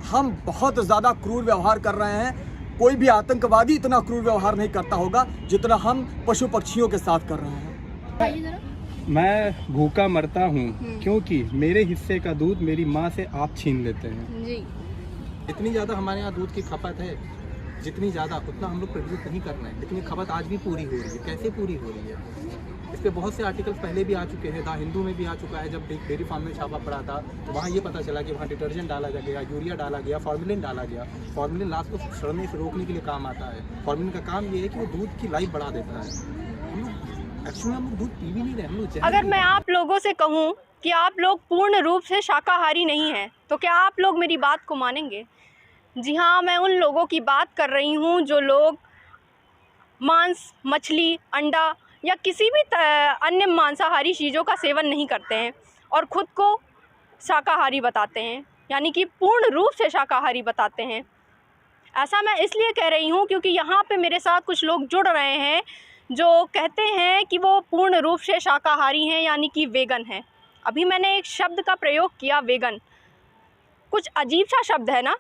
हम बहुत ज़्यादा क्रूर व्यवहार कर रहे हैं। कोई भी आतंकवादी इतना क्रूर व्यवहार नहीं करता होगा जितना हम पशु पक्षियों के साथ कर रहे हैं। मैं भूखा मरता हूँ क्योंकि मेरे हिस्से का दूध मेरी माँ से आप छीन लेते हैं। जी। इतनी ज़्यादा हमारे यहाँ दूध की खपत है, जितनी ज़्यादा उतना हम लोग प्रोड्यूस नहीं कर रहे हैं, लेकिन ये खपत आज भी पूरी हो रही है। कैसे पूरी हो रही है? इस पर बहुत से आर्टिकल्स पहले भी आ चुके हैं। द हिंदू में भी आ चुका है। जब डेयरी फार्म में छापा पड़ा था तो वहाँ ये पता चला कि वहाँ डिटर्जेंट डाला गया, यूरिया डाला गया, फार्मेलिन डाला गया। फार्मेलिन लास्ट को सड़ने से रोकने के लिए काम आता है। फार्मेलिन का काम ये है कि वो दूध की लाइफ बढ़ा देता है। एक्चुअली हम लोग दूध पी भी नहीं रहे, हम लोग अगर मैं आप लोगों से कहूँ कि आप लोग पूर्ण रूप से शाकाहारी नहीं हैं तो क्या आप लोग मेरी बात को मानेंगे? जी हाँ, मैं उन लोगों की बात कर रही हूँ जो लोग मांस, मछली, अंडा या किसी भी अन्य मांसाहारी चीज़ों का सेवन नहीं करते हैं और ख़ुद को शाकाहारी बताते हैं, यानी कि पूर्ण रूप से शाकाहारी बताते हैं। ऐसा मैं इसलिए कह रही हूँ क्योंकि यहाँ पे मेरे साथ कुछ लोग जुड़ रहे हैं जो कहते हैं कि वो पूर्ण रूप से शाकाहारी हैं, यानी कि वेगन हैं। अभी मैंने एक शब्द का प्रयोग किया, वेगन। कुछ अजीब सा शब्द है ना?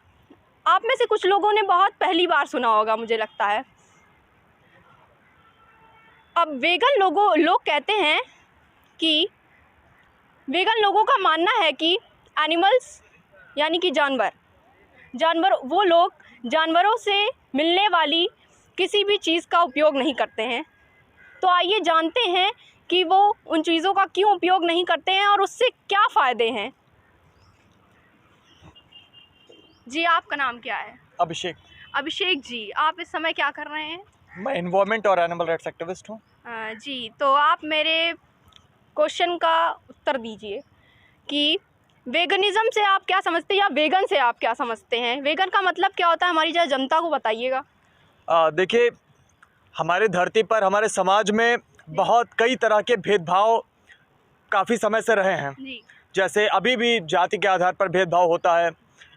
आप में से कुछ लोगों ने बहुत पहली बार सुना होगा, मुझे लगता है। अब वेगन लोग कहते हैं कि वेगन लोगों का मानना है कि एनिमल्स यानी कि जानवर वो लोग जानवरों से मिलने वाली किसी भी चीज़ का उपयोग नहीं करते हैं। तो आइए जानते हैं कि वो उन चीज़ों का क्यों उपयोग नहीं करते हैं और उससे क्या फ़ायदे हैं। जी, आपका नाम क्या है? अभिषेक। अभिषेक जी, आप इस समय क्या कर रहे हैं? मैं इन्वायरमेंट और एनिमल राइट्स एक्टिविस्ट हूँ। जी, तो आप मेरे क्वेश्चन का उत्तर दीजिए कि वेगनिज़म से आप क्या समझते हैं या वेगन से आप क्या समझते हैं? वेगन का मतलब क्या होता है, हमारी जरा जनता को बताइएगा। देखिए, हमारे धरती पर, हमारे समाज में बहुत कई तरह के भेदभाव काफ़ी समय से रहे हैं। जी। जैसे अभी भी जाति के आधार पर भेदभाव होता है।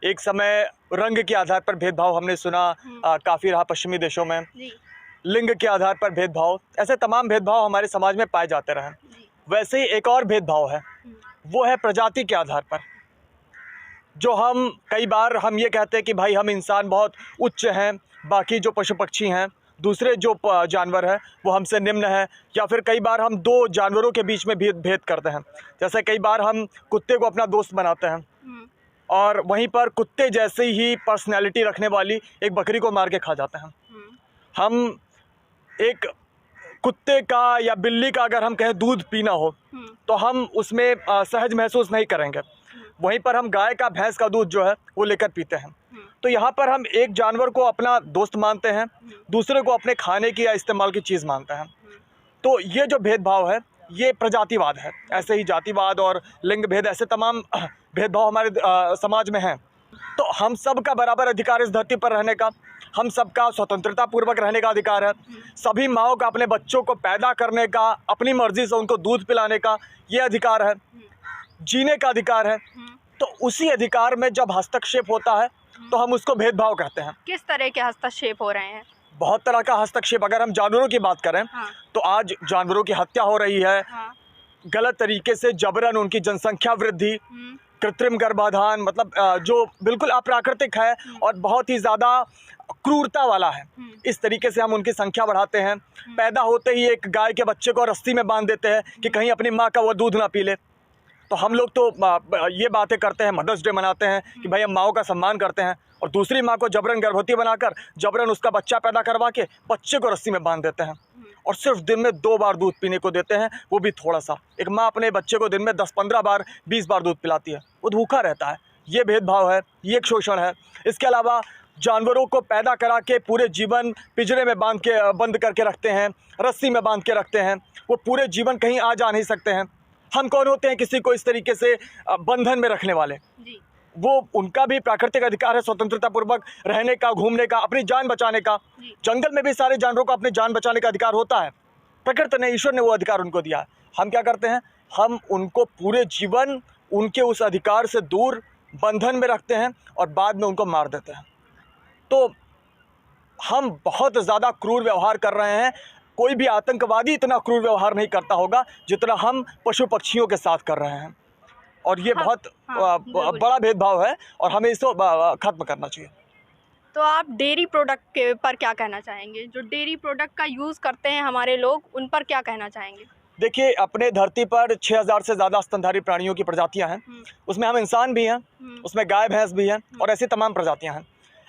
एक समय रंग के आधार पर भेदभाव हमने सुना काफ़ी रहा पश्चिमी देशों में। जी। लिंग के आधार पर भेदभाव, ऐसे तमाम भेदभाव हमारे समाज में पाए जाते रहे। वैसे ही एक और भेदभाव है, वो है प्रजाति के आधार पर। जो हम कई बार हम ये कहते हैं कि भाई हम इंसान बहुत उच्च हैं, बाकी जो पशु पक्षी हैं, दूसरे जो जानवर हैं वो हमसे निम्न हैं, या फिर कई बार हम दो जानवरों के बीच में भेद करते हैं। जैसे कई बार हम कुत्ते को अपना दोस्त बनाते हैं और वहीं पर कुत्ते जैसे ही पर्सनैलिटी रखने वाली एक बकरी को मार के खा जाते हैं। हम एक कुत्ते का या बिल्ली का अगर हम कहें दूध पीना हो तो हम उसमें सहज महसूस नहीं करेंगे। वहीं पर हम गाय का, भैंस का दूध जो है वो लेकर पीते हैं। तो यहाँ पर हम एक जानवर को अपना दोस्त मानते हैं, दूसरे को अपने खाने की या इस्तेमाल की चीज़ मानते हैं। तो ये जो भेदभाव है ये प्रजातिवाद है। ऐसे ही जातिवाद और लिंग भेद, ऐसे तमाम भेदभाव हमारे समाज में हैं। तो हम सब का बराबर अधिकार इस धरती पर रहने का, हम सबका स्वतंत्रता पूर्वक रहने का अधिकार है। सभी माओं का अपने बच्चों को पैदा करने का, अपनी मर्जी से उनको दूध पिलाने का ये अधिकार है, जीने का अधिकार है। तो उसी अधिकार में जब हस्तक्षेप होता है तो हम उसको भेदभाव कहते हैं। किस तरह के हस्तक्षेप हो रहे हैं? बहुत तरह का हस्तक्षेप। अगर हम जानवरों की बात करें तो आज जानवरों की हत्या हो रही है, गलत तरीके से जबरन उनकी जनसंख्या वृद्धि, कृत्रिम गर्भाधान, मतलब जो बिल्कुल अप्राकृतिक है और बहुत ही ज़्यादा क्रूरता वाला है। इस तरीके से हम उनकी संख्या बढ़ाते हैं। पैदा होते ही एक गाय के बच्चे को रस्सी में बांध देते हैं कि कहीं अपनी माँ का वो दूध ना पी ले। तो हम लोग तो ये बातें करते हैं, मदर्स डे मनाते हैं कि भाई हम माओं का सम्मान करते हैं, और दूसरी माँ को जबरन गर्भवती बनाकर जबरन उसका बच्चा पैदा करवा के बच्चे को रस्सी में बांध देते हैं और सिर्फ दिन में 2 बार दूध पीने को देते हैं, वो भी थोड़ा सा। एक माँ अपने बच्चे को दिन में 10-15 बार, 20 बार दूध पिलाती है, वो भूखा रहता है। ये भेदभाव है, ये एक शोषण है। इसके अलावा जानवरों को पैदा करा के पूरे जीवन पिंजरे में बंद करके रखते हैं, रस्सी में बांध के रखते हैं। वो पूरे जीवन कहीं आ जा नहीं सकते हैं। हम कौन होते हैं किसी को इस तरीके से बंधन में रखने वाले? जी। वो उनका भी प्राकृतिक अधिकार है स्वतंत्रता पूर्वक रहने का, घूमने का, अपनी जान बचाने का। जंगल में भी सारे जानवरों को अपनी जान बचाने का अधिकार होता है। प्रकृति ने, ईश्वर ने वो अधिकार उनको दिया है। हम क्या करते हैं, हम उनको पूरे जीवन उनके उस अधिकार से दूर बंधन में रखते हैं और बाद में उनको मार देते हैं। तो हम बहुत ज़्यादा क्रूर व्यवहार कर रहे हैं। कोई भी आतंकवादी इतना क्रूर व्यवहार नहीं करता होगा जितना हम पशु पक्षियों के साथ कर रहे हैं। और ये बहुत बिल्कुल। बड़ा भेदभाव है और हमें इसको ख़त्म करना चाहिए। तो आप डेयरी प्रोडक्ट के पर क्या कहना चाहेंगे? जो डेयरी प्रोडक्ट का यूज़ करते हैं हमारे लोग, उन पर क्या कहना चाहेंगे? देखिए, अपने धरती पर 6000 से ज़्यादा स्तनधारी प्राणियों की प्रजातियां हैं। उसमें हम इंसान भी हैं, उसमें गाय भैंस भी हैं और ऐसी तमाम प्रजातियां हैं।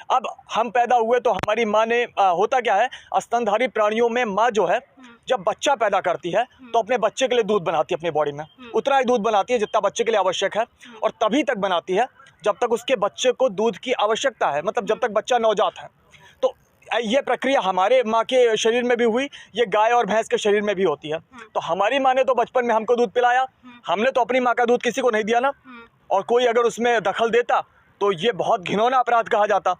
अब हम पैदा हुए तो हमारी माँ ने होता क्या है, स्तनधारी प्राणियों में माँ जो है जब बच्चा पैदा करती है तो अपने बच्चे के लिए दूध बनाती है अपनी बॉडी में, उतना ही दूध बनाती है जितना बच्चे के लिए आवश्यक है, और तभी तक बनाती है जब तक उसके बच्चे को दूध की आवश्यकता है, मतलब जब तक बच्चा नवजात है। तो ये प्रक्रिया हमारे माँ के शरीर में भी हुई, ये गाय और भैंस के शरीर में भी होती है। तो हमारी माँ ने तो बचपन में हमको दूध पिलाया, हमने तो अपनी माँ का दूध किसी को नहीं दिया ना, और कोई अगर उसमें दखल देता तो ये बहुत घिनौना अपराध कहा जाता।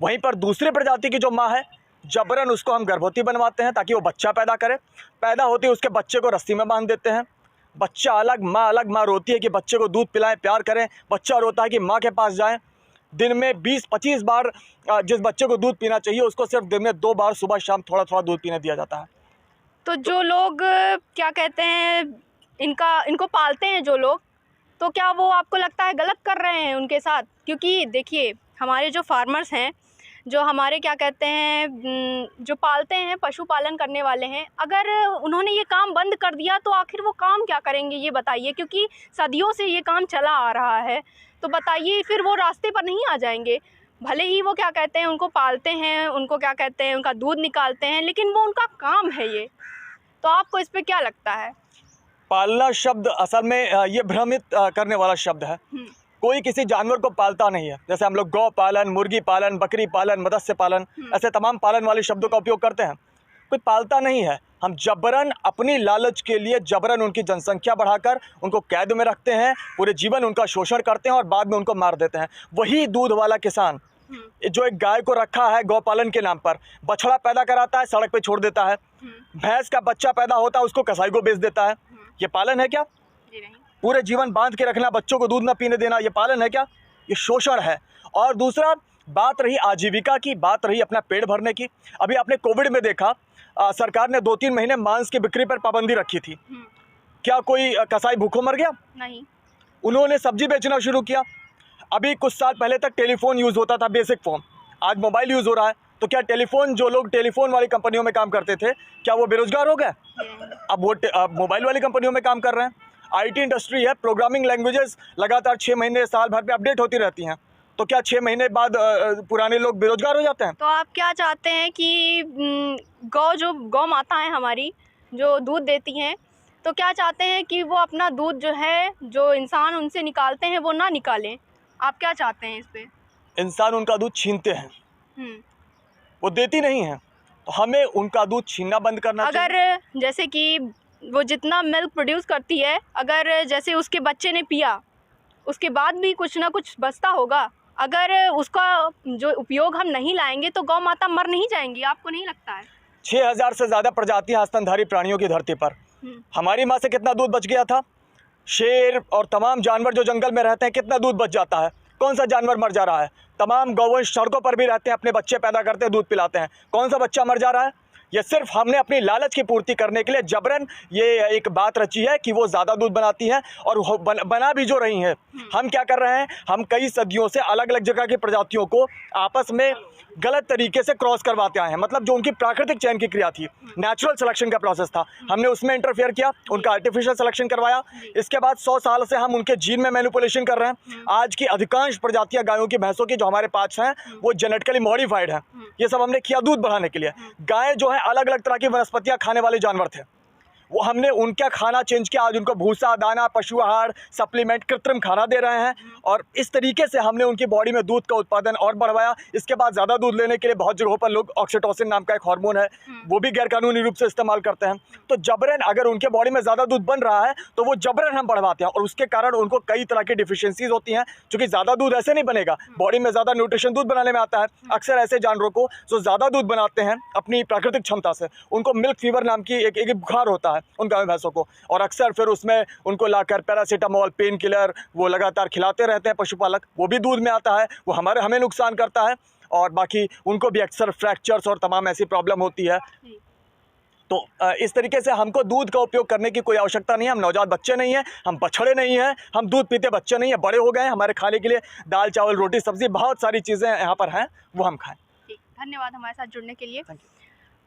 वहीं पर दूसरे प्रजाति की जो माँ है, जबरन उसको हम गर्भवती बनवाते हैं ताकि वो बच्चा पैदा करे। पैदा होते ही उसके बच्चे को रस्सी में बांध देते हैं, बच्चा अलग, माँ रोती है कि बच्चे को दूध पिलाएं, प्यार करें, बच्चा रोता है कि माँ के पास जाएं। दिन में 20-25 बार जिस बच्चे को दूध पीना चाहिए उसको सिर्फ दिन में 2 बार सुबह शाम थोड़ा थोड़ा दूध पीने दिया जाता है। तो जो लोग क्या कहते हैं, इनको पालते हैं जो लोग, तो क्या वो आपको लगता है गलत कर रहे हैं उनके साथ? क्योंकि देखिए, हमारे जो फार्मर्स हैं, जो हमारे क्या कहते हैं, जो पालते हैं, पशुपालन करने वाले हैं, अगर उन्होंने ये काम बंद कर दिया तो आखिर वो काम क्या करेंगे, ये बताइए? क्योंकि सदियों से ये काम चला आ रहा है, तो बताइए फिर वो रास्ते पर नहीं आ जाएंगे? भले ही वो क्या कहते हैं, उनको पालते हैं, उनको क्या कहते हैं, उनका दूध निकालते हैं, लेकिन वो उनका काम है ये। तो आपको इस पे क्या लगता है? पालना शब्द असल में ये भ्रमित करने वाला शब्द है। कोई किसी जानवर को पालता नहीं है। जैसे हम लोग गौ पालन, मुर्गी पालन, बकरी पालन, मत्स्य पालन, ऐसे तमाम पालन वाले शब्दों का उपयोग करते हैं। कोई पालता नहीं है। हम जबरन अपनी लालच के लिए जबरन उनकी जनसंख्या बढ़ाकर उनको कैद में रखते हैं, पूरे जीवन उनका शोषण करते हैं और बाद में उनको मार देते हैं। वही दूध वाला किसान जो एक गाय को रखा है गौपालन के नाम पर, बछड़ा पैदा कराता है, सड़क पे छोड़ देता है। भैंस का बच्चा पैदा होता है, उसको कसाई को बेच देता है। ये पालन है क्या? पूरे जीवन बांध के रखना, बच्चों को दूध ना पीने देना, ये पालन है क्या? ये शोषण है। और दूसरा, बात रही आजीविका की, बात रही अपना पेट भरने की। अभी आपने कोविड में देखा, सरकार ने 2-3 महीने मांस की बिक्री पर पाबंदी रखी थी। क्या कोई कसाई भूखों मर गया? नहीं। उन्होंने सब्जी बेचना शुरू किया। अभी कुछ साल पहले तक टेलीफोन यूज़ होता था, बेसिक फॉर्म, आज मोबाइल यूज़ हो रहा है। तो क्या टेलीफोन, जो लोग टेलीफोन वाली कंपनियों में काम करते थे, क्या वो बेरोजगार हो गए? अब वो मोबाइल वाली कंपनियों में काम कर रहे हैं। IT इंडस्ट्री है, प्रोग्रामिंग लैंग्वेजेस लगातार 6 महीने साल भर में अपडेट होती रहती हैं। तो क्या 6 महीने बाद पुराने लोग बेरोजगार हो जाते हैं? तो आप क्या चाहते हैं कि गौ माता है हमारी, जो दूध देती हैं, तो क्या चाहते हैं कि वो अपना दूध जो है, जो इंसान उनसे निकालते हैं, वो ना निकालें? आप क्या चाहते हैं इस पे? इंसान उनका दूध छीनते हैं, वो देती नहीं है, तो हमें उनका दूध छीनना बंद करना चाहिए। अगर जैसे कि वो जितना मिल्क प्रोड्यूस करती है, अगर जैसे उसके बच्चे ने पिया, उसके बाद भी कुछ ना कुछ बचता होगा। अगर उसका जो उपयोग हम नहीं लाएंगे तो गौ माता मर नहीं जाएंगी? आपको नहीं लगता है? 6000 से ज़्यादा प्रजातियां स्तनधारी प्राणियों की धरती पर। हमारी माँ से कितना दूध बच गया था? शेर और तमाम जानवर जो जंगल में रहते हैं, कितना दूध बच जाता है? कौन सा जानवर मर जा रहा है? तमाम गौवंश सड़कों पर भी रहते हैं, अपने बच्चे पैदा करते हैं, दूध पिलाते हैं। कौन सा बच्चा मर जा रहा है? ये सिर्फ हमने अपनी लालच की पूर्ति करने के लिए जबरन ये एक बात रची है कि वो ज़्यादा दूध बनाती है, और बना भी जो रही हैं। हम क्या कर रहे हैं, हम कई सदियों से अलग अलग जगह की प्रजातियों को आपस में गलत तरीके से क्रॉस करवाते आए हैं। मतलब जो उनकी प्राकृतिक चयन की क्रिया थी, नेचुरल सिलेक्शन का प्रोसेस था, हमने उसमें इंटरफेयर किया, उनका आर्टिफिशियल सिलेक्शन करवाया। इसके बाद 100 साल से हम उनके जीन में मैनिपुलेशन कर रहे हैं। आज की अधिकांश प्रजातियां गायों की, भैंसों की जो हमारे पास हैं, वो जेनेटिकली मॉडिफाइड हैं। ये सब हमने किया दूध बढ़ाने के लिए। गाय जो है अलग अलग तरह की वनस्पतियां खाने वाले जानवर थे, वो हमने उनका खाना चेंज किया। आज उनको भूसा, दाना, पशु आहार, सप्लीमेंट, कृत्रिम खाना दे रहे हैं, और इस तरीके से हमने उनकी बॉडी में दूध का उत्पादन और बढ़वाया। इसके बाद ज़्यादा दूध लेने के लिए बहुत जगहों पर लोग ऑक्सीटोसिन नाम का एक हार्मोन है, वो भी गैरकानूनी रूप से इस्तेमाल करते हैं। तो जबरन अगर उनके बॉडी में ज़्यादा दूध बन रहा है तो वो जबरन हम बढ़वाते हैं, और उसके कारण उनको कई तरह की डिफिशियंसीज होती हैं। क्योंकि ज़्यादा दूध ऐसे नहीं बनेगा, बॉडी में ज़्यादा न्यूट्रिशन दूध बनाने में आता है। अक्सर ऐसे जानवरों को जो ज़्यादा दूध बनाते हैं अपनी प्राकृतिक क्षमता से, उनको मिल्क फीवर नाम की एक बुखार होता है उन गायों भैंसों को, और अक्सर फिर उसमें उनको लाकर पैरासीटामोल, पेन किलर वो लगातार खिलाते रहते हैं पशुपालक। वो भी दूध में आता है, वो हमें नुकसान करता है, और बाकी उनको भी अक्सर फ्रैक्चर्स और तमाम ऐसी प्रॉब्लम होती है। तो इस तरीके से हमको दूध का उपयोग करने की कोई आवश्यकता नहीं है। हम नवजात बच्चे नहीं हैं, हम बछड़े नहीं हैं, हम दूध पीते बच्चे नहीं हैं, बड़े हो गए हैं। हमारे खाने के लिए दाल चावल रोटी सब्जी बहुत सारी चीज़ें यहाँ पर हैं, वो हम खाएं। ठीक, धन्यवाद हमारे साथ जुड़ने के लिए।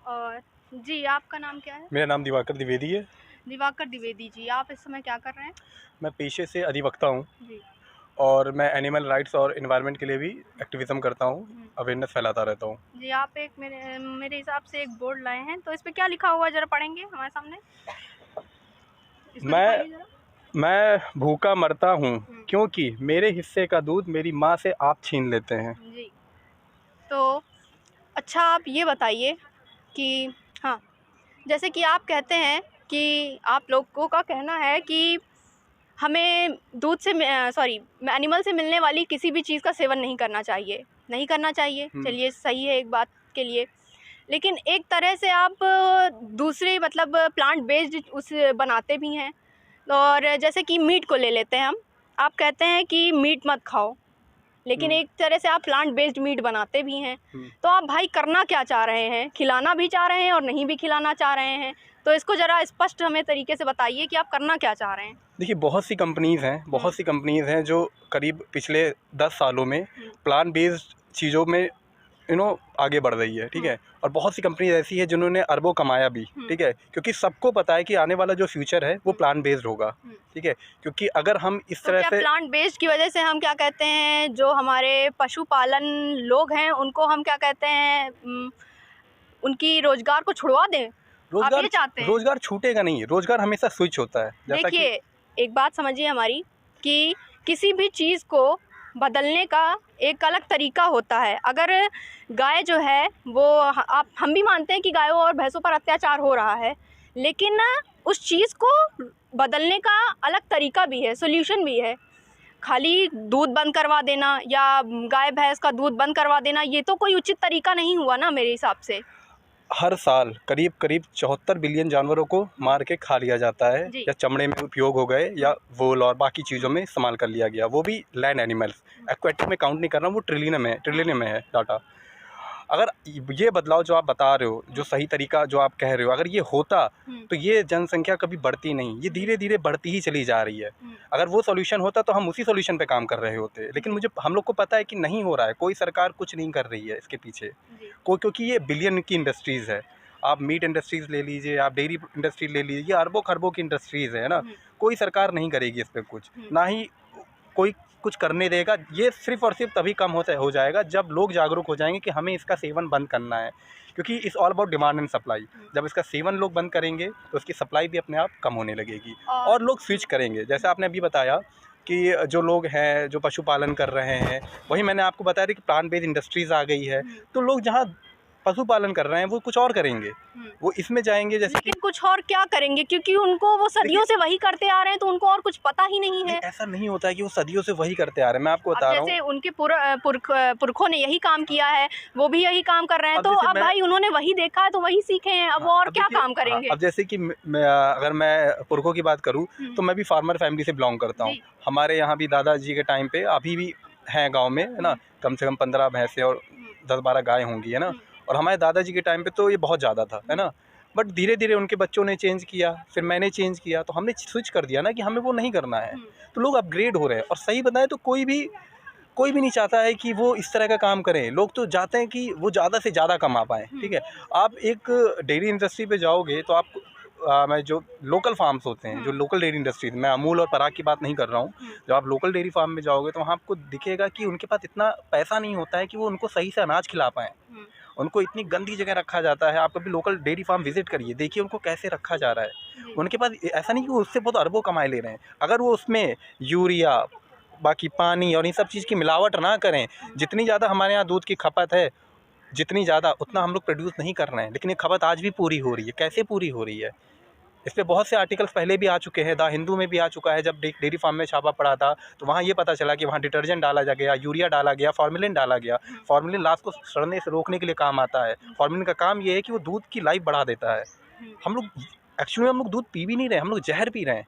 और जी, आपका नाम क्या है? मेरा नाम दिवाकर द्विवेदी है। दिवाकर द्विवेदी जी, आप इस समय क्या कर रहे हैं? मैं पेशे से अधिवक्ता हूँ जी। और मैं एनिमल राइट्स और एनवायरनमेंट के लिए भी एक्टिविज़म करता हूँ, अवेयरनेस फैलाता रहता हूँ। जी, आप एक मेरे हिसाब से एक बोर्ड लाए हैं, तो इस पे क्या लिखा हुआ है ज़रा पढ़ेंगे हमारे सामने? इसको दिखाइए ज़रा। मैं भूखा मरता हूँ क्योंकि मेरे हिस्से का दूध मेरी माँ से आप छीन लेते हैं। जी, तो अच्छा आप ये बताइए कि हाँ, जैसे कि आप कहते हैं कि आप लोगों का कहना है कि हमें दूध से एनिमल से मिलने वाली किसी भी चीज़ का सेवन नहीं करना चाहिए, नहीं करना चाहिए। चलिए सही है एक बात के लिए, लेकिन एक तरह से आप दूसरे मतलब प्लांट बेस्ड उस बनाते भी हैं। और जैसे कि मीट को ले लेते हैं हम, आप कहते हैं कि मीट मत खाओ, लेकिन एक तरह से आप प्लांट बेस्ड मीट बनाते भी हैं। तो आप भाई करना क्या चाह रहे हैं? खिलाना भी चाह रहे हैं और नहीं भी खिलाना चाह रहे हैं, तो इसको ज़रा स्पष्ट हमें तरीके से बताइए कि आप करना क्या चाह रहे हैं। देखिए, बहुत सी कंपनीज़ हैं जो करीब पिछले 10 सालों में प्लांट बेस्ड चीज़ों में आगे बढ़ रही है, ठीक है। और बहुत सी कंपनीज ऐसी है जिन्होंने अरबों कमाया भी, ठीक है, क्योंकि सबको पता है कि आने वाला जो फ्यूचर है वो प्लांट बेस्ड होगा, ठीक है। क्योंकि अगर हम इस तरह से प्लांट बेस्ड की वजह से हम क्या कहते हैं, जो हमारे पशुपालन लोग हैं उनको हम क्या कहते हैं, उनकी रोजगार को छुड़वा दें? आप ये चाहते हैं? रोजगार छूटेगा नहीं, रोजगार हमेशा स्विच होता है। देखिए, एक बात समझिए हमारी, कि किसी भी चीज़ को बदलने का एक अलग तरीका होता है। अगर गाय जो है वो हम भी मानते हैं कि गायों और भैंसों पर अत्याचार हो रहा है, लेकिन उस चीज़ को बदलने का अलग तरीका भी है, सॉल्यूशन भी है। खाली दूध बंद करवा देना या गाय भैंस का दूध बंद करवा देना, ये तो कोई उचित तरीका नहीं हुआ ना मेरे हिसाब से। हर साल करीब 74 बिलियन जानवरों को मार के खा लिया जाता है, या चमड़े में उपयोग हो गए या वूल और बाकी चीज़ों में इस्तेमाल कर लिया गया, वो भी लैंड एनिमल्स। एक्वेटिक में काउंट नहीं कर रहा हूँ, वो ट्रिलियन में है डाटा। अगर ये बदलाव जो आप बता रहे हो, जो सही तरीका जो आप कह रहे हो, अगर ये होता तो ये जनसंख्या कभी बढ़ती नहीं, ये धीरे धीरे बढ़ती ही चली जा रही है। अगर वो सॉल्यूशन होता तो हम उसी सॉल्यूशन पे काम कर रहे होते, लेकिन हम लोग को पता है कि नहीं हो रहा है, कोई सरकार कुछ नहीं कर रही है इसके पीछे क्योंकि ये बिलियन की इंडस्ट्रीज़ है। आप मीट इंडस्ट्रीज़ ले लीजिए, आप डेयरी इंडस्ट्री ले लीजिए, ये अरबों खरबों की इंडस्ट्रीज़ है ना। कोई सरकार नहीं करेगी इस पर कुछ, ना ही कोई कुछ करने देगा। ये सिर्फ़ और सिर्फ तभी कम हो जाएगा जब लोग जागरूक हो जाएंगे कि हमें इसका सेवन बंद करना है, क्योंकि it's all about demand and supply. जब इसका सेवन लोग बंद करेंगे तो उसकी सप्लाई भी अपने आप कम होने लगेगी और लोग स्विच करेंगे। जैसे आपने अभी बताया कि जो लोग हैं जो पशुपालन कर रहे हैं, वही मैंने आपको बताया था कि प्लांट बेस्ड इंडस्ट्रीज़ आ गई है, तो लोग जहाँ पशुपालन कर रहे हैं वो कुछ और करेंगे, वो इसमें जाएंगे। जैसे लेकिन कुछ और क्या करेंगे, क्योंकि उनको वो सदियों से वही करते आ रहे हैं, तो उनको और कुछ पता ही नहीं है। ऐसा नहीं होता है कि वो सदियों से वही करते आ रहे हैं, मैं आपको बता रहा हूँ। जैसे उनके पुरखों ने यही काम किया है, वो भी यही काम कर रहे हैं, तो अब भाई उन्होंने वही देखा है तो वही सीखे हैं, अब वो और क्या काम करेंगे। अब जैसे कि अगर मैं पुरखों की बात करूँ तो मैं भी फार्मर फैमिली से बिलोंग करता हूँ। हमारे यहाँ भी दादाजी के टाइम पे अभी भी हैं गाँव में, है ना, कम से कम 15 भैंसें और 10-12 गाय होंगी, है ना। और हमारे दादाजी के टाइम पे तो ये बहुत ज़्यादा था, है ना। बट धीरे धीरे उनके बच्चों ने चेंज किया, फिर मैंने चेंज किया, तो हमने स्विच कर दिया ना कि हमें वो नहीं करना है। तो लोग अपग्रेड हो रहे हैं, और सही बताएं तो कोई भी नहीं चाहता है कि वो इस तरह का काम करें। लोग तो चाहते हैं कि वो ज़्यादा से ज़्यादा कमा पाएँ, ठीक है। आप एक डेयरी इंडस्ट्री पे जाओगे तो आप मैं जो लोकल फार्म्स होते हैं, जो लोकल डेयरी इंडस्ट्रीज, मैं अमूल और पराग की बात नहीं कर रहा हूँ, जब आप लोकल डेयरी फार्म में जाओगे तो वहाँ आपको दिखेगा कि उनके पास इतना पैसा नहीं होता है कि वो उनको सही से अनाज खिला पाएँ। उनको इतनी गंदी जगह रखा जाता है। आप कभी लोकल डेयरी फार्म विजिट करिए, देखिए उनको कैसे रखा जा रहा है। उनके पास ऐसा नहीं कि वो उससे बहुत अरबों कमाए ले रहे हैं। अगर वो उसमें यूरिया, बाकी पानी और इन सब चीज़ की मिलावट ना करें, जितनी ज़्यादा हमारे यहाँ दूध की खपत है, जितनी ज़्यादा उतना हम लोग प्रोड्यूस नहीं कर रहे हैं, लेकिन ये खपत आज भी पूरी हो रही है। कैसे पूरी हो रही है? इस पे बहुत से आर्टिकल्स पहले भी आ चुके हैं, द हिंदू में भी आ चुका है। जब डेयरी फार्म में छापा पड़ा था तो वहाँ ये पता चला कि वहाँ डिटर्जेंट डाला गया, यूरिया डाला गया, फॉर्मेलिन डाला गया। फॉर्मेलिन लाश को सड़ने से रोकने के लिए काम आता है। फॉर्मेलिन का काम ये है कि वो दूध की लाइफ बढ़ा देता है। हम लोग एक्चुअली दूध पी भी नहीं रहे, हम लोग जहर पी रहे हैं,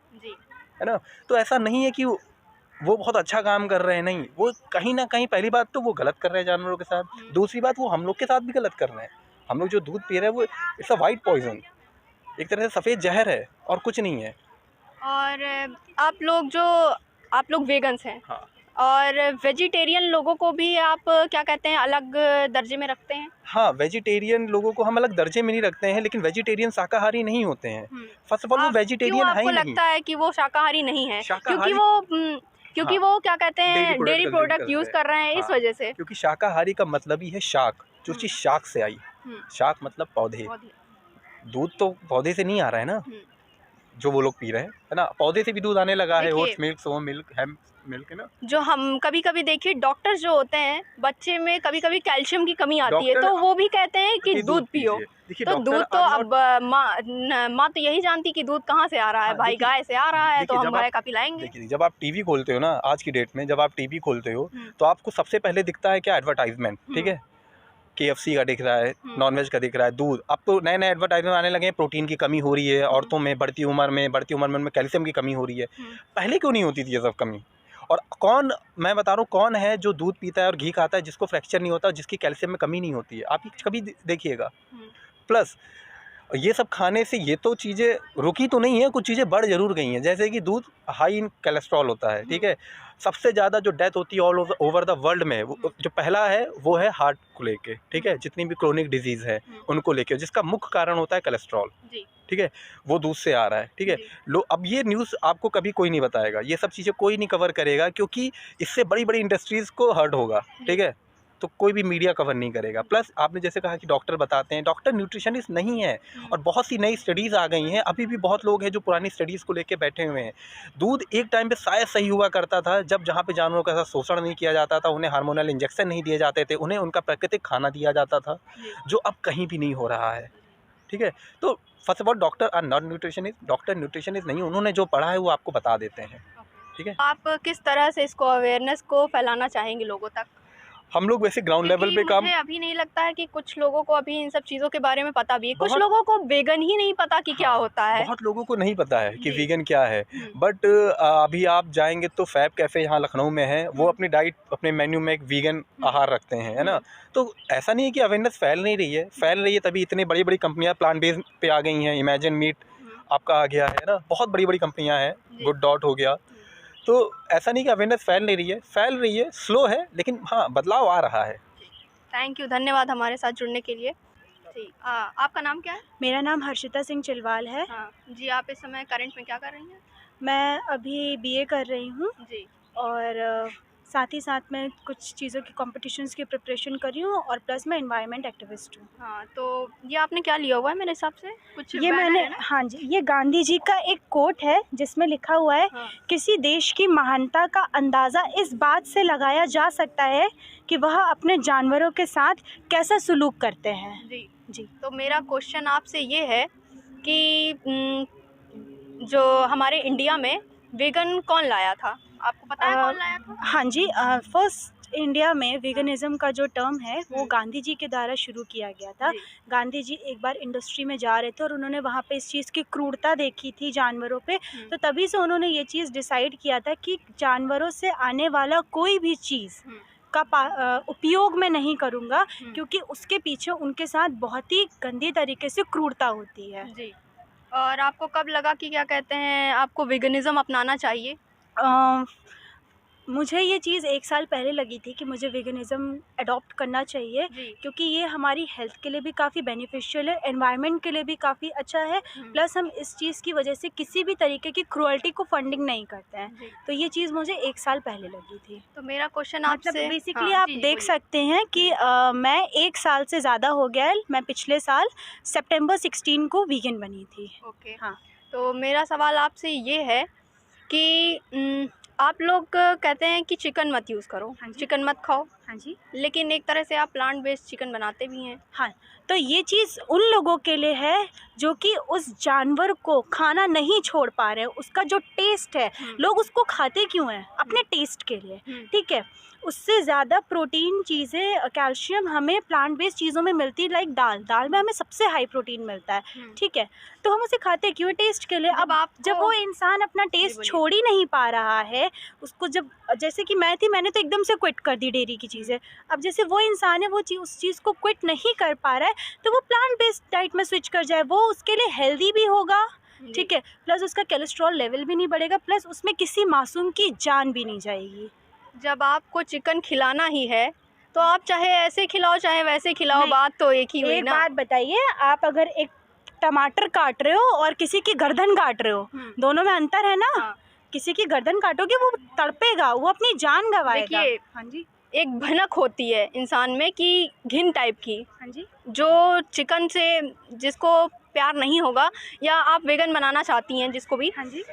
है ना। तो ऐसा नहीं है कि वो बहुत अच्छा काम कर रहे हैं, नहीं, वो कहीं ना कहीं पहली बात तो वो गलत कर रहे हैं जानवरों के साथ, दूसरी बात वो हम लोग के साथ भी गलत कर रहे हैं। हम लोग जो दूध पी रहे हैं वो इट्स अ वाइट पॉइजन, एक तरह से सफ़ेद जहर है और कुछ नहीं है। और आप लोग वेगन्स हैं, हाँ और वेजिटेरियन लोगों को भी आप क्या कहते हैं अलग दर्जे में रखते हैं? हाँ, वेजिटेरियन लोगों को हम अलग दर्जे में नहीं रखते हैं, लेकिन वेजिटेरियन शाकाहारी नहीं होते हैं। फर्स्ट ऑफ ऑल वो आप वेजिटेरियन क्यों है आपको ही नहीं। लगता है कि वो शाकाहारी नहीं है? शाकाहारी- क्योंकि हाँ, वो क्या कहते हैं dairy dairy product product use कर रहे हैं, इस हाँ, वजह से। क्योंकि शाकाहारी का मतलब ही है शाक, जो चीज़ शाक से आई। हम्म, शाक मतलब पौधे, दूध तो पौधे से नहीं आ रहा है ना, हम्म। जो वो लोग पी रहे हैं, है ना। पौधे से भी दूध आने लगा है, देखिए, ओट्स मिल्क, सो मिल्क, हेम मिल्क, है ना। जो हम कभी-कभी देखिए डॉक्टर्स जो होते हैं, बच्चे में कभी-कभी कैल्शियम की कमी आती है, डॉक्टर तो वो भी कहते हैं कि कि दूध पियो। पीजिए। देखिए तो डॉक्टर दूध तो आर अब माँ तो यही जानती कि दूध कहाँ से आ रहा है, हाँ, भाई देखिए- गाय से आ रहा है, तो देखिए, हम जब गाय आप- का पिलाएंगे। देखिए जब आप टीवी खोलते हो ना, आज की डेट में जब आप टीवी खोलते हो हम्म। तो आपको सबसे पहले दिखता है क्या? एडवर्टाइजमेंट, ठीक है। KFC का दिख रहा है, नॉनवेज का दिख रहा है, दूध। अब तो नए नए एडवर्टाइजमेंट आने लगे हैं, प्रोटीन की कमी हो रही है औरतों में, बढ़ती उम्र में कैल्शियम की कमी हो रही है। पहले क्यों नहीं होती थी ये सब कमी? और मैं बता रहा हूँ कौन है जो दूध पीता है और घी खाता है जिसको फ्रैक्चर नहीं होता, जिसकी कैल्शियम में कमी नहीं होती है? आप कभी देखिएगा। प्लस ये सब खाने से ये तो चीज़ें रुकी तो नहीं है, कुछ चीज़ें बढ़ ज़रूर गई हैं। जैसे कि दूध हाई इन कोलेस्ट्रॉल होता है, ठीक है। सबसे ज़्यादा जो डेथ होती है ऑल ओवर द वर्ल्ड में, जो पहला है वो है हार्ट को लेके, ठीक है। जितनी भी क्रोनिक डिजीज़ है उनको लेके, जिसका मुख्य कारण होता है कोलेस्ट्रॉल, ठीक है। वो दूध से आ रहा है, ठीक है। अब ये न्यूज़ आपको कभी कोई नहीं बताएगा, ये सब चीज़ें कोई नहीं कवर करेगा, क्योंकि इससे बड़ी बड़ी इंडस्ट्रीज़ को हर्ट होगा, ठीक है। तो कोई भी मीडिया कवर नहीं करेगा। प्लस आपने जैसे कहा कि डॉक्टर बताते हैं, डॉक्टर न्यूट्रिशनिस्ट नहीं है। और बहुत सी नई स्टडीज़ आ गई हैं, अभी भी बहुत लोग हैं जो पुरानी स्टडीज़ को लेके बैठे हुए हैं। दूध एक टाइम पे शायद सही हुआ करता था, जब जहाँ पे जानवरों का ऐसा शोषण नहीं किया जाता था, उन्हें हार्मोनल इंजेक्शन नहीं दिए जाते थे, उन्हें उनका प्राकृतिक खाना दिया जाता था, जो अब कहीं भी नहीं हो रहा है, ठीक है। तो first of all doctor R not nutritionist, doctor nutritionist नहीं, उन्होंने जो पढ़ा है वो आपको बता देते हैं, ठीक है। आप किस तरह से इसको अवेयरनेस को फैलाना चाहेंगे लोगों तक? हम लोग वैसे ग्राउंड लेवल पे काम, मुझे अभी नहीं लगता है कि कुछ लोगों को अभी इन सब चीज़ों के बारे में पता भी है। कुछ बहुत- लोगों को वेगन ही नहीं पता कि क्या होता है। बहुत लोगों को नहीं पता है कि जी। वीगन क्या है। बट अभी आप जाएंगे तो फैब कैफ़े यहाँ लखनऊ में है, वो अपनी डाइट, अपने मेन्यू में एक वीगन आहार रखते हैं, है ना। तो ऐसा नहीं है कि अवेयरनेस फैल नहीं रही है, फैल रही है, तभी इतनी बड़ी बड़ी कंपनियाँ प्लांट बेस्ड पे आ गई हैं। इमेजिन मीट आपका आ गया है ना, बहुत बड़ी बड़ी कंपनियाँ हैं, गुड डॉट हो गया। तो ऐसा नहीं कि अवेयरनेस फैल नहीं रही है, फैल रही है, स्लो है, लेकिन हाँ बदलाव आ रहा है। थैंक यू, धन्यवाद हमारे साथ जुड़ने के लिए। जी, आपका नाम क्या है? मेरा नाम हर्षिता सिंह चिलवाल है। हाँ जी, आप इस समय करंट में क्या कर रही हैं? मैं अभी बीए कर रही हूँ जी, और साथ ही साथ मैं कुछ चीज़ों की कॉम्पिटिशन्स की प्रिपरेशन कर रही हूँ और प्लस मैं एनवायरनमेंट एक्टिविस्ट हूँ। हाँ, तो ये आपने क्या लिया हुआ है मेरे हिसाब से? कुछ ये बैनर मैंने, है ना? हाँ जी, ये गांधी जी का एक कोट है जिसमें लिखा हुआ है, हाँ। किसी देश की महानता का अंदाज़ा इस बात से लगाया जा सकता है कि वह अपने जानवरों के साथ कैसा सलूक करते हैं। जी, तो मेरा क्वेश्चन आपसे ये है कि जो हमारे इंडिया में वेगन कौन लाया था? आपको पता है कौन लाया था? हाँ जी, फर्स्ट इंडिया में वेगनिज़म का जो टर्म है वो गांधी जी के द्वारा शुरू किया गया था। गांधी जी एक बार इंडस्ट्री में जा रहे थे और उन्होंने वहाँ पे इस चीज़ की क्रूरता देखी थी जानवरों पे, तो तभी से उन्होंने ये चीज़ डिसाइड किया था कि जानवरों से आने वाला कोई भी चीज़ का उपयोग मैं नहीं करूँगा, क्योंकि उसके पीछे उनके साथ बहुत ही गंदी तरीके से क्रूरता होती है। जी, और आपको कब लगा कि क्या कहते हैं आपको वेगनिज़म अपनाना चाहिए? मुझे ये चीज़ 1 साल पहले लगी थी कि मुझे वेगनिज़म अडॉप्ट करना चाहिए, क्योंकि ये हमारी हेल्थ के लिए भी काफ़ी बेनिफिशियल है, एनवायरनमेंट के लिए भी काफ़ी अच्छा है, प्लस हम इस चीज़ की वजह से किसी भी तरीके की क्रूअल्टी को फंडिंग नहीं करते हैं। तो ये चीज़ मुझे 1 साल पहले लगी थी। तो मेरा क्वेश्चन मतलब आपसे बेसिकली आप देख सकते हैं कि मैं 1 साल से ज़्यादा हो गया है, मैं पिछले साल सितंबर 16 को वीगन बनी थी। ओके, हाँ। तो मेरा सवाल आपसे ये है कि आप लोग कहते हैं कि चिकन मत यूज़ करो, चिकन मत खाओ, हाँ जी, लेकिन एक तरह से आप प्लांट बेस्ड चिकन बनाते भी हैं। हाँ, तो ये चीज़ उन लोगों के लिए है जो कि उस जानवर को खाना नहीं छोड़ पा रहे हैं। उसका जो टेस्ट है, लोग उसको खाते क्यों हैं? अपने टेस्ट के लिए, ठीक है। उससे ज़्यादा प्रोटीन चीज़ें, कैल्शियम हमें प्लांट बेस्ड चीज़ों में मिलती है, लाइक दाल में हमें सबसे हाई प्रोटीन मिलता है, ठीक है। तो हम उसे खाते क्यों? टेस्ट के लिए। अब जब वो इंसान अपना टेस्ट छोड़ ही नहीं पा रहा है, उसको जब, जैसे कि मैं थी, मैंने तो एकदम से क्विट कर दी डेयरी की चीज़ें। अब जैसे वो इंसान है, वो उस चीज़ को क्विट नहीं कर पा रहा है, तो वो प्लांट बेस्ड डाइट में स्विच कर जाए, वो उसके लिए हेल्दी भी होगा, ठीक है, प्लस उसका कोलेस्ट्रॉल लेवल भी नहीं बढ़ेगा, प्लस उसमें किसी मासूम की जान भी नहीं जाएगी। जब आपको चिकन खिलाना ही है तो आप चाहे ऐसे खिलाओ चाहे वैसे खिलाओ, नहीं, बात तो एक ही हुई एक ना। बात बताइए, आप अगर एक टमाटर काट रहे हो और किसी की गर्दन काट रहे हो, दोनों में अंतर है ना। हाँ। किसी की गर्दन काटोगे वो तड़पेगा, वो अपनी जान गंवाएगा। देखिए, हाँ जी, एक भनक होती है इंसान में कि घिन टाइप की, हाँ जी, जो चिकन से जिसको प्यार नहीं होगा, या आप वेगन बनाना चाहती हैं जिसको भी, हाँ जी,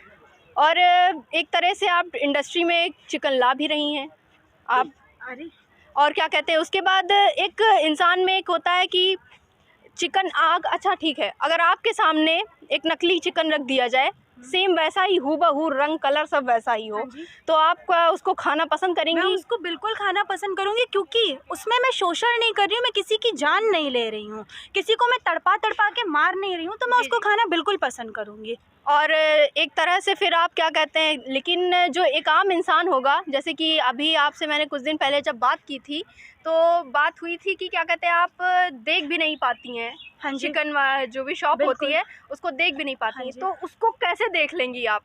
और एक तरह से आप इंडस्ट्री में चिकन ला भी रही हैं आप, अरे और क्या कहते हैं उसके बाद एक इंसान में एक होता है कि चिकन आग, अच्छा ठीक है, अगर आपके सामने एक नकली चिकन रख दिया जाए, सेम वैसा ही हूबहू रंग कलर सब वैसा ही हो, हाँ जी। तो आप उसको खाना पसंद मैं करेंगी? उसको बिल्कुल खाना पसंद करूंगी, क्योंकि उसमें मैं शोषण नहीं कर रही हूँ, मैं किसी की जान नहीं ले रही हूँ, किसी को मैं तड़पा तड़पा के मार नहीं रही हूँ, तो मैं जी, उसको खाना बिल्कुल पसंद करूंगी। और एक तरह से फिर आप क्या कहते हैं, लेकिन जो एक आम इंसान होगा, जैसे कि अभी आपसे मैंने कुछ दिन पहले जब बात की थी तो बात हुई थी कि क्या कहते हैं, आप देख भी नहीं पाती हैं, हाँ जी, चिकन जो भी शॉप बिल्कुल। होती है उसको देख भी नहीं पाती हाँ हैं, जी। तो उसको कैसे देख लेंगी आप?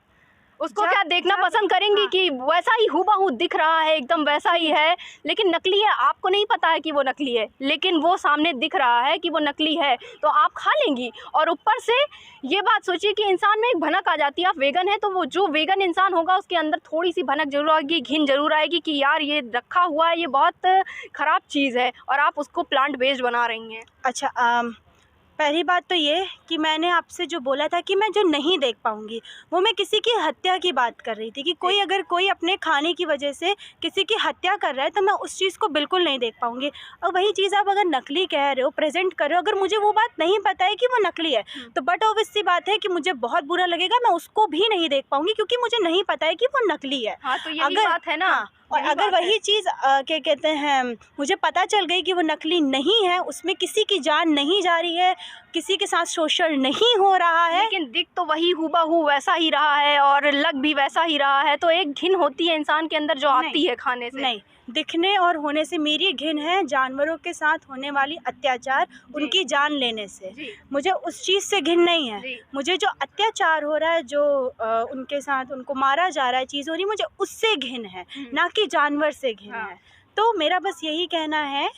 उसको जब- क्या देखना जब- पसंद करेंगी हाँ। कि वैसा ही हूबहू दिख रहा है, एकदम वैसा ही है, लेकिन नकली है, आपको नहीं पता है कि वो नकली है, लेकिन वो सामने दिख रहा है कि वो नकली है, तो आप खा लेंगी। और ऊपर से ये बात सोचिए कि इंसान में एक भनक आ जाती है, आप वेगन है तो वो जो वेगन इंसान होगा उसके अंदर थोड़ी सी भनक जरूर आएगी, घिन जरूर आएगी कि यार ये रखा हुआ है, ये बहुत ख़राब चीज़ है, और आप उसको प्लांट बेस्ड बना रही हैं। अच्छा, पहली बात तो ये कि मैंने आपसे जो बोला था कि मैं जो नहीं देख पाऊँगी, वो मैं किसी की हत्या की बात कर रही थी कि कोई अगर कोई अपने खाने की वजह से किसी की हत्या कर रहा है, तो मैं उस चीज़ को बिल्कुल नहीं देख पाऊँगी। और वही चीज़ आप अगर नकली कह रहे हो, प्रेजेंट कर रहे हो, अगर मुझे वो बात नहीं पता है कि वो नकली है, तो बट ऑब्वियस सी बात है कि मुझे बहुत बुरा लगेगा, मैं उसको भी नहीं देख पाऊँगी, क्योंकि मुझे नहीं पता है कि वो नकली है। हाँ, तो यही अगर- बात है ना। हाँ, और यही अगर बात है। वही चीज़ क्या कहते हैं, मुझे पता चल गई कि वो नकली नहीं है, उसमें किसी की जान नहीं जा रही है, किसी के साथ शोषण नहीं हो रहा है, लेकिन दिख तो वही हूबहू वैसा ही रहा है और लग भी वैसा ही रहा है, तो एक घिन होती है इंसान के अंदर जो आती है खाने से। नहीं, दिखने और होने से मेरी घिन है जानवरों के साथ होने वाली अत्याचार, उनकी जान लेने से। जी। मुझे उस चीज़ से घिन नहीं है। जी। मुझे जो अत्याचार हो रहा है, जो उनके साथ उनको मारा जा रहा है, चीज़ हो रही है, मुझे उससे घिन है, ना कि जानवर से घिन हाँ। है। तो मेरा बस यही कहना है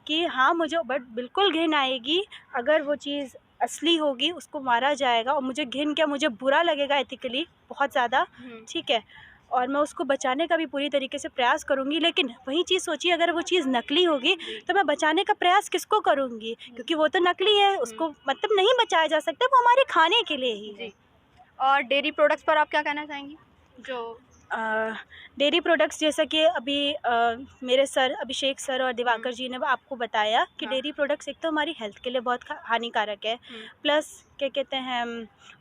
कि हाँ, मुझे बट बिल्कुल घिन आएगी अगर वो चीज़ असली होगी, उसको मारा जाएगा, और मुझे घिन क्या, मुझे बुरा लगेगा एथिकली बहुत ज़्यादा, ठीक है, और मैं उसको बचाने का भी पूरी तरीके से प्रयास करूँगी। लेकिन वही चीज़ सोचिए, अगर वो चीज़ नकली होगी तो मैं बचाने का प्रयास किसको करूँगी, क्योंकि वो तो नकली है, उसको मतलब नहीं बचाया जा सकता, वो हमारे खाने के लिए ही है। जी। और डेयरी प्रोडक्ट्स पर आप क्या कहना चाहेंगी? जो डेयरी प्रोडक्ट्स, जैसा कि अभी मेरे सर अभिषेक सर और दिवाकर जी ने आपको बताया कि हाँ। डेयरी प्रोडक्ट्स एक तो हमारी हेल्थ के लिए बहुत हानिकारक है, प्लस क्या कहते हैं,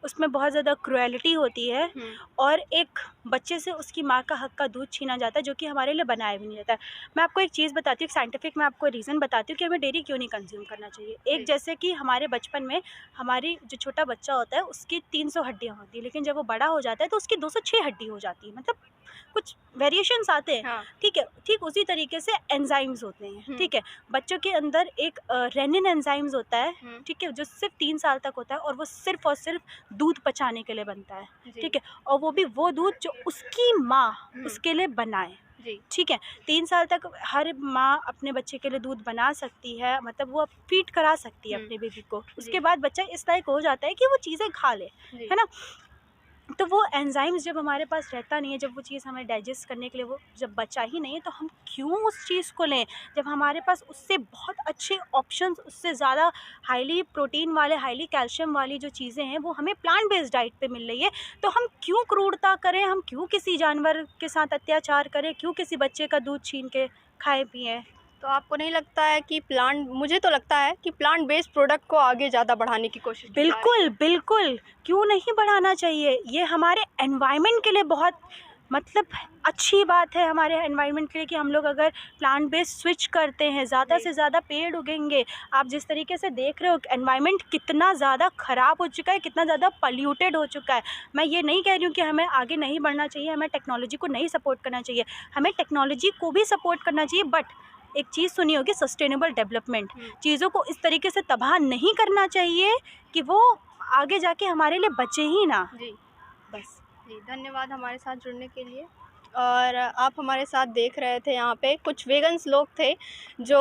उसमें बहुत ज़्यादा क्रुएलिटी होती है, और एक बच्चे से उसकी माँ का हक का दूध छीना जाता है, जो कि हमारे लिए बनाया भी नहीं जाता है। मैं आपको एक चीज़ बताती हूँ, साइंटिफिक मैं आपको रीज़न बताती हूँ कि हमें डेयरी क्यों नहीं कंज्यूम करना चाहिए। एक, जैसे कि हमारे बचपन में हमारी जो छोटा बच्चा होता है उसकी 300 हड्डियाँ होती है, लेकिन जब वो बड़ा हो जाता है तो उसकी 206 हड्डी हो जाती है, मतलब कुछ वेरिएशंस आते हैं। हाँ। ठीक है, ठीक उसी तरीके से एंजाइम्स होते हैं। ठीक है, बच्चों के अंदर एक रेनिन एंजाइम्स होता है, ठीक है, जो सिर्फ 3 साल तक होता है, और वो सिर्फ और सिर्फ दूध पचाने के लिए बनता है। ठीक है, और वो भी वो दूध जो उसकी माँ उसके लिए बनाए। जी। ठीक है, 3 साल तक हर माँ अपने बच्चे के लिए दूध बना सकती है, मतलब वो फीड करा सकती है अपने बेबी को। उसके बाद बच्चा इस लायक हो जाता है कि वो चीज़ें खा ले, है ना। तो वो एंजाइम्स जब हमारे पास रहता नहीं है, जब वो चीज़ हमें डाइजेस्ट करने के लिए वो जब बचा ही नहीं है, तो हम क्यों उस चीज़ को लें, जब हमारे पास उससे बहुत अच्छे ऑप्शंस, उससे ज़्यादा हाईली प्रोटीन वाले, हाईली कैल्शियम वाली जो चीज़ें हैं वो हमें प्लांट बेस्ड डाइट पे मिल रही है। तो हम क्यों क्रूरता करें, हम क्यों किसी जानवर के साथ अत्याचार करें, क्यों किसी बच्चे का दूध छीन के खाएं पिएं। तो आपको नहीं लगता है कि मुझे तो लगता है कि प्लांट बेस्ड प्रोडक्ट को आगे ज़्यादा बढ़ाने की कोशिश की जा रही है। बिल्कुल बिल्कुल, क्यों नहीं बढ़ाना चाहिए, ये हमारे एनवायरनमेंट के लिए बहुत मतलब अच्छी बात है, हमारे एनवायरनमेंट के लिए, कि हम लोग अगर प्लांट बेस्ड स्विच करते हैं, ज़्यादा से ज़्यादा पेड़ उगेंगे। आप जिस तरीके से देख रहे हो एनवायरनमेंट कितना ज़्यादा ख़राब हो चुका है, कितना ज़्यादा पॉल्यूटेड हो चुका है। मैं ये नहीं कह रही हूँ कि हमें आगे नहीं बढ़ना चाहिए, हमें टेक्नोलॉजी को नहीं सपोर्ट करना चाहिए, हमें टेक्नोलॉजी को भी सपोर्ट करना चाहिए, बट एक चीज़ सुनी होगी, सस्टेनेबल डेवलपमेंट। चीज़ों को इस तरीके से तबाह नहीं करना चाहिए कि वो आगे जाके हमारे लिए बचे ही ना। जी बस। जी, धन्यवाद हमारे साथ जुड़ने के लिए। और आप हमारे साथ देख रहे थे, यहाँ पे कुछ वेगन्स लोग थे जो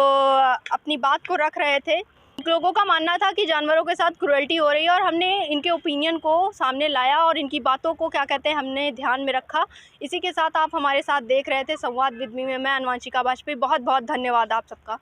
अपनी बात को रख रहे थे। लोगों का मानना था कि जानवरों के साथ क्रूएल्टी हो रही है और हमने इनके ओपिनियन को सामने लाया और इनकी बातों को क्या कहते हैं हमने ध्यान में रखा। इसी के साथ आप हमारे साथ देख रहे थे संवाद विद मी में मैं अनुवांशिका वाजपेयी। बहुत बहुत धन्यवाद आप सबका।